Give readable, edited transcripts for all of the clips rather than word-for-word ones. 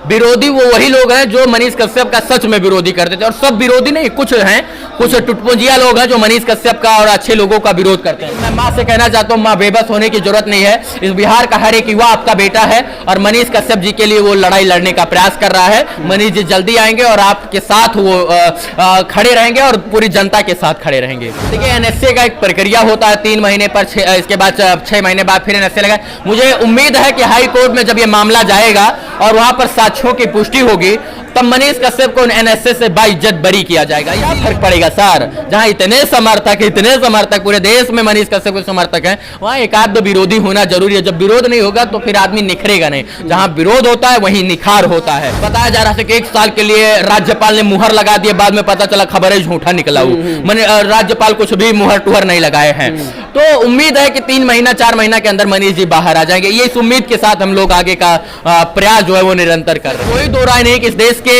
विरोधी वो वही लोग हैं जो मनीष कश्यप का सच में विरोधी करते थे, और सब विरोधी नहीं, कुछ हैं, कुछ टुटपुंजिया लोग हैं जो मनीष कश्यप का और अच्छे लोगों का विरोध करते हैं। मैं माँ से कहना चाहता हूँ, माँ बेबस होने की जरूरत नहीं है। इस बिहार का हर एक युवा आपका बेटा है और मनीष कश्यप जी के लिए वो लड़ाई लड़ने का प्रयास कर रहा है। मनीष जी जल्दी आएंगे और आपके साथ वो खड़े रहेंगे और पूरी जनता के साथ खड़े रहेंगे। देखिए, एनएसए का एक प्रक्रिया होता है 3 महीने पर, इसके बाद 6 महीने बाद फिर एनएसए लगा। मुझे उम्मीद है कि हाई कोर्ट में जब ये मामला जाएगा और वहां पर साक्ष्यों की पुष्टि होगी, तब मनीष कश्यप को एनएसए से बाइज्जत बरी किया जाएगा। क्या फर्क पड़ेगा सर? जहां इतने समर्थक पूरे देश में मनीष कश्यप के समर्थक हैं, वहां एक आध दो विरोधी होना जरूरी है। जब विरोध नहीं होगा तो फिर आदमी निखरेगा नहीं। जहां विरोध होता है वहीं निखार होता है। बताया जा रहा था कि 1 साल के लिए राज्यपाल ने मुहर लगा दिए, बाद में पता चला खबर है झूठा निकला। राज्यपाल कुछ भी मुहर टुहर नहीं लगाए हैं। तो उम्मीद है कि 3 महीना 4 महीना के अंदर मनीष जी बाहर आ जाएंगे। ये इस उम्मीद के साथ हम लोग आगे का प्रयास जो है वो निरंतर कर रहे हैं। कोई दो राय नहीं कि इस देश के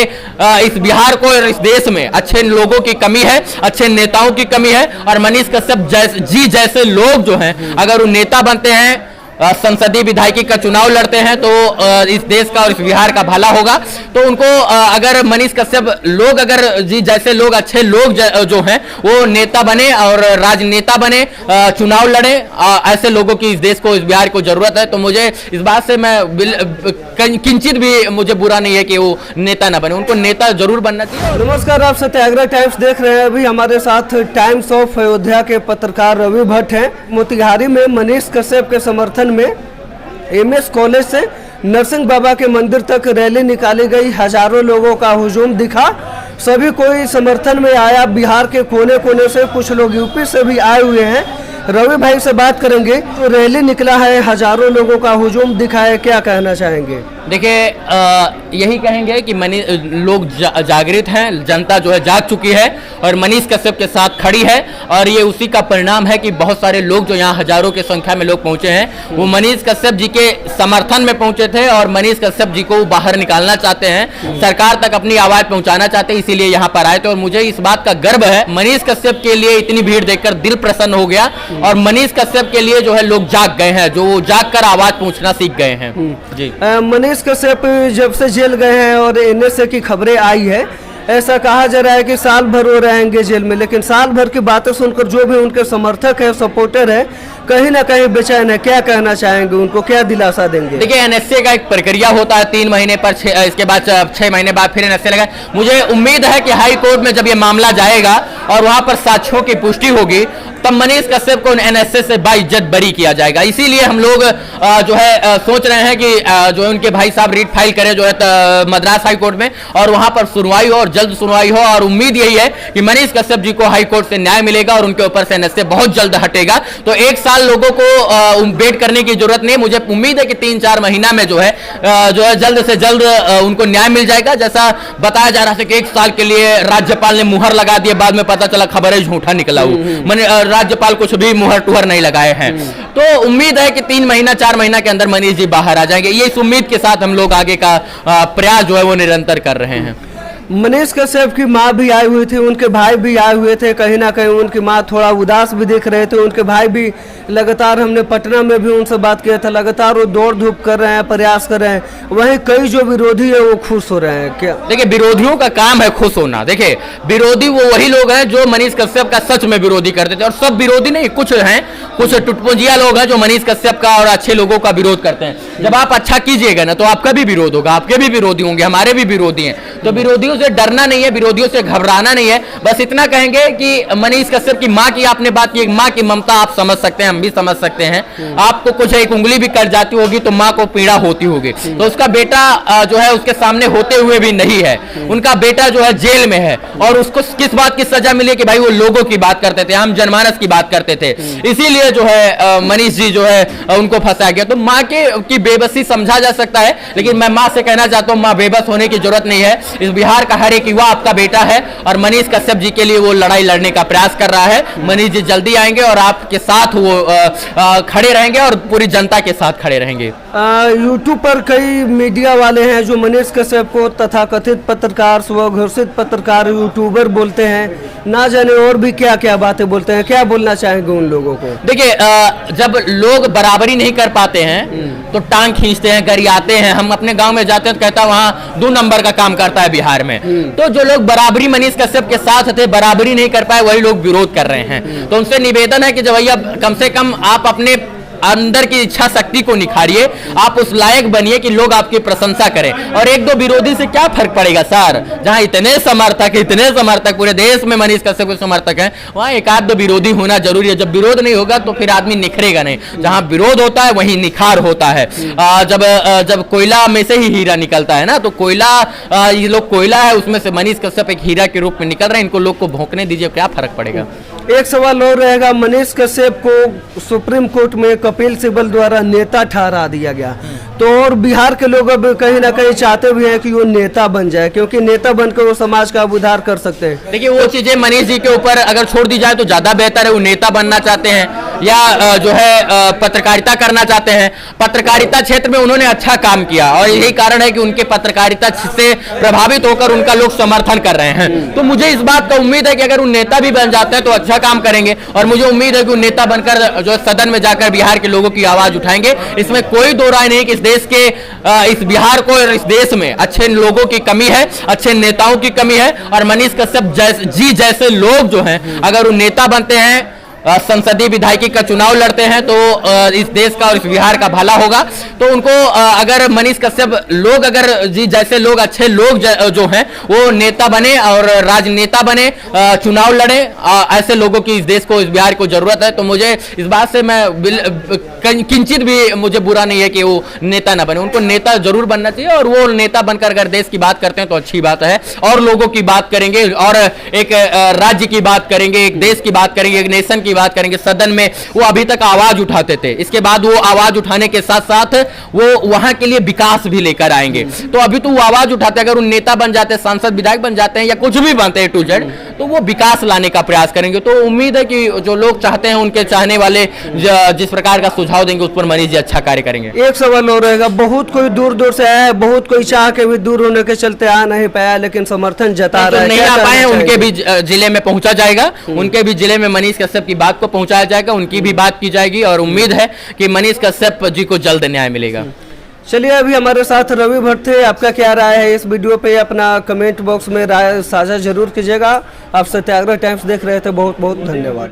इस बिहार को और इस देश में अच्छे लोगों की कमी है, अच्छे नेताओं की कमी है, और मनीष कश्यप जैसे लोग जो हैं, अगर वो नेता बनते हैं, संसदीय विधायकी का चुनाव लड़ते हैं, तो इस देश का और इस बिहार का भला होगा। तो उनको अगर मनीष कश्यप लोग, अगर जी जैसे लोग, अच्छे लोग जो हैं वो नेता बने और राजनेता बने, चुनाव लड़े, ऐसे लोगों की इस देश को, इस बिहार को जरूरत है। तो मुझे इस बात से मैं किंचित भी मुझे बुरा नहीं है कि वो नेता ना बने, उनको नेता जरूर बनना चाहिए। नमस्कार, आप सत्याग्रह टाइम्स देख रहे हैं। अभी हमारे साथ टाइम्स ऑफ अयोध्या के पत्रकार रवि भट्ट हैं। मोतिहारी में मनीष कश्यप के समर्थन में एमएस कॉलेज से नरसिंह बाबा के मंदिर तक रैली निकाली गई। हजारों लोगों का हुजूम दिखा, सभी कोई समर्थन में आया। बिहार के कोने कोने से, कुछ लोग यूपी से भी आए हुए हैं। रवि भाई से बात करेंगे। तो रैली निकला है, हजारों लोगों का हुजूम दिखा है, क्या कहना चाहेंगे? देखिए, यही कहेंगे कि लोग जागृत हैं, जनता जो है जाग चुकी है और मनीष कश्यप के साथ खड़ी है। और ये उसी का परिणाम है कि बहुत सारे लोग जो यहाँ हजारों की संख्या में लोग पहुंचे हैं, वो मनीष कश्यप जी के समर्थन में पहुंचे थे और मनीष कश्यप जी को बाहर निकालना चाहते हैं, सरकार तक अपनी आवाज पहुंचाना चाहते हैं, इसीलिए यहाँ पर आए थे। और मुझे इस बात का गर्व है, मनीष कश्यप के लिए इतनी भीड़ देखकर दिल प्रसन्न हो गया और मनीष कश्यप के लिए जो है लोग जाग गए हैं, जो जाग कर आवाज पहुंचना सीख गए हैं। जी, मनीष कश्यप जब से जेल गए हैं और एनएसए की खबरें आई है, ऐसा कहा जा रहा है कि साल भर वो रहेंगे जेल में, लेकिन साल भर की बातें सुनकर जो भी उनके समर्थक है, सपोर्टर है, कहीं ना कहीं बेचैन है। क्या कहना चाहेंगे, उनको क्या दिलासा देंगे? देखिए, एनएसए का एक प्रक्रिया होता है 3 महीने पर, इसके बाद 6 महीने बाद फिर एनएसए लगा। मुझे उम्मीद है कि हाई कोर्ट में जब ये मामला जाएगा और वहां पर साक्ष्यों की पुष्टि होगी, तब मनीष कश्यप को एनएसए से बाइज्जत बरी किया जाएगा। इसीलिए हम लोग जो है सोच रहे हैं कि जो है उनके भाई साहब रीट फाइल करें जो है मद्रास हाई कोर्ट में, और वहां पर सुनवाई हो और जल्द सुनवाई हो। और उम्मीद यही है कि मनीष कश्यप जी को हाई कोर्ट से न्याय मिलेगा और उनके ऊपर से एनएसए बहुत जल्द हटेगा। तो 1 साल लोगों को वेट करने की जरूरत नहीं। मुझे उम्मीद है कि 3-4 महीना में जो है जल्द से जल्द उनको न्याय मिल जाएगा। जैसा बताया जा रहा था कि 1 साल के लिए राज्यपाल ने मुहर लगा दिए, बाद में पता चला खबर है झूठा निकला। राज्यपाल कुछ भी मुहर टुहर नहीं लगाए हैं। तो उम्मीद है कि 3 महीना 4 महीना के अंदर मनीष जी बाहर आ जाएंगे। ये इस उम्मीद के साथ हम लोग आगे का प्रयास जो है वो निरंतर कर रहे हैं। मनीष कश्यप की माँ भी आई हुई थी, उनके भाई भी आए हुए थे। कहीं ना कहीं उनकी माँ थोड़ा उदास भी दिख रहे थे, उनके भाई भी लगातार, हमने पटना में भी उनसे बात किया था, लगातार वो दौड़ धूप कर रहे हैं, प्रयास कर रहे हैं। वहीं कई जो विरोधी है वो खुश हो रहे हैं। क्या देखिए, विरोधियों का काम है खुश होना। देखिए, विरोधी वो वही लोग हैं जो मनीष कश्यप का सच में विरोधी करते थे, और सब विरोधी नहीं, कुछ हैं, कुछ टुटपुंजिया लोग हैं जो मनीष कश्यप का और अच्छे लोगों का विरोध करते हैं। जब आप अच्छा कीजिएगा ना तो आपका भी विरोध होगा, आपके भी विरोधी होंगे, हमारे भी विरोधी हैं। तो विरोधियों से डरना नहीं है, विरोधियों से घबराना नहीं है। बस इतना कहेंगे कि मनीष कश्यप की माँ की आपने बात की, माँ की ममता आप समझ सकते हैं, हम भी समझ सकते हैं। आपको कुछ एक उंगली भी कट जाती होगी तो माँ को पीड़ा होती होगी। तो उसका बेटा जो है उसके सामने होते हुए भी नहीं है, उनका बेटा जो है जेल में है, और उसको किस बात की सजा मिली कि भाई वो लोगों की बात करते थे, हम जनमानस की बात करते थे, इसीलिए जो है मनीष जी जो है उनको फंसाया गया। तो माँ की बेबसी समझा जा सकता है, लेकिन मैं माँ से कहना चाहता हूँ, माँ बेबस होने की जरूरत नहीं है। इस बिहार का हर एक युवा आपका बेटा है और मनीष कश्यप जी के लिए वो लड़ाई लड़ने का प्रयास कर रहा है। मनीष जी जल्दी आएंगे और आपके साथ वो खड़े रहेंगे और पूरी जनता के साथ खड़े रहेंगे। यूट्यूब पर कई मीडिया वाले हैं जो मनीष कश्यप को तथाकथित पत्रकार, स्वघोषित पत्रकार, यूट्यूबर बोलते हैं, ना जाने और भी क्या क्या बातें बोलते हैं। क्या बोलना चाहेंगे उन लोगों को? देखिए, जब लोग बराबरी नहीं कर पाते हैं तो टांग खींचते हैं, गरियाते हैं। हम अपने गांव में जाते हैं तो कहता है वहाँ 2 नंबर का काम करता है बिहार में। तो जो लोग बराबरी मनीष कश्यप के साथ थे, बराबरी नहीं कर पाए, वही लोग विरोध कर रहे हैं। तो उनसे निवेदन है कि जब भैया कम से कम आप अपने अंदर की इच्छा शक्ति को निखारिए, आप उस लायक बनिए कि लोग आपकी प्रशंसा करें। और 1-2 विरोधी से क्या फर्क पड़ेगा सर? जहां इतने समर्थक पूरे देश में मनीष कश्यप के समर्थक हैं, वहां 1-2 विरोधी होना जरूरी है। जब विरोध नहीं होगा तो फिर आदमी निखरेगा नहीं। जहां विरोध होता है वहीं निखार होता है। जब कोयला में से ही हीरा निकलता है ना, तो कोयला, ये लोग कोयला है, उसमें से मनीष कश्यप एक हीरा के रूप में निकल रहे हैं। इनको लोग को भोंकने दीजिए, क्या फर्क पड़ेगा। एक सवाल और रहेगा, मनीष कश्यप को सुप्रीम कोर्ट में कपिल सिब्बल द्वारा नेता ठहरा दिया गया, तो और बिहार के लोग अब कहीं ना कहीं चाहते भी हैं कि वो नेता बन जाए, क्योंकि नेता बनकर वो समाज का उद्धार कर सकते हैं। देखिए, वो चीजें मनीष जी के ऊपर अगर छोड़ दी जाए तो ज्यादा बेहतर है। वो नेता बनना चाहते हैं या जो है पत्रकारिता करना चाहते हैं। पत्रकारिता क्षेत्र में उन्होंने अच्छा काम किया और यही कारण है कि उनके पत्रकारिता से प्रभावित होकर उनका लोग समर्थन कर रहे हैं। तो मुझे इस बात का उम्मीद है कि अगर वो नेता भी बन जाते हैं तो अच्छा काम करेंगे और मुझे उम्मीद है कि वो नेता बनकर जो सदन में जाकर बिहार के लोगों की आवाज उठाएंगे। इसमें कोई दो राय नहीं कि इस देश के, इस बिहार को और इस देश में अच्छे लोगों की कमी है, अच्छे नेताओं की कमी है। और मनीष कश्यप जी जैसे लोग जो हैं, अगर वो नेता बनते हैं, संसदीय विधायकी का चुनाव लड़ते हैं, तो इस देश का और इस बिहार का भला होगा। तो उनको अगर मनीष कश्यप लोग, अगर जी जैसे लोग, अच्छे लोग जो हैं वो नेता बने और राजनेता बने, चुनाव लड़े, ऐसे लोगों की इस देश को, इस बिहार को जरूरत है। तो मुझे इस बात से मैं किंचित भी मुझे बुरा नहीं है कि वो नेता ना बने। उनको नेता जरूर बनना चाहिए और वो नेता बनकर अगर देश की बात करते हैं तो अच्छी बात है। और लोगों की बात करेंगे और एक राज्य की बात करेंगे, एक देश की बात करेंगे, एक नेशन की बात करेंगे। सदन में वो अभी तक आवाज उठाते थे, इसके बाद वो आवाज उठाने के साथ साथ वो वहां के लिए विकास भी लेकर आएंगे। तो अभी तो वो आवाज उठाते, अगर वो नेता बन जाते हैं, सांसद विधायक बन जाते हैं या कुछ भी बनते हैं टू जेड, तो वो विकास लाने का प्रयास करेंगे। तो उम्मीद है कि जो लोग चाहते हैं, उनके चाहने वाले जिस प्रकार का सुझाव देंगे उस पर मनीष जी अच्छा कार्य करेंगे। एक सवाल और रहेगा, बहुत कोई दूर दूर से आया है, बहुत कोई चाह के भी दूर होने के चलते आ नहीं पाया, लेकिन समर्थन जता रहा है, नहीं आ पाए, उनके भी जिले में पहुंचा जाएगा। उनके भी जिले में मनीष कश्यप की बात को पहुंचाया जाएगा, उनकी भी बात की जाएगी और उम्मीद है कि मनीष कश्यप जी को जल्द न्याय मिलेगा। चलिए, अभी हमारे साथ रवि भट्ट थे। आपका क्या राय है इस वीडियो पे? अपना कमेंट बॉक्स में राय साझा जरूर कीजिएगा। आप सत्याग्रह टाइम्स देख रहे थे, बहुत बहुत धन्यवाद।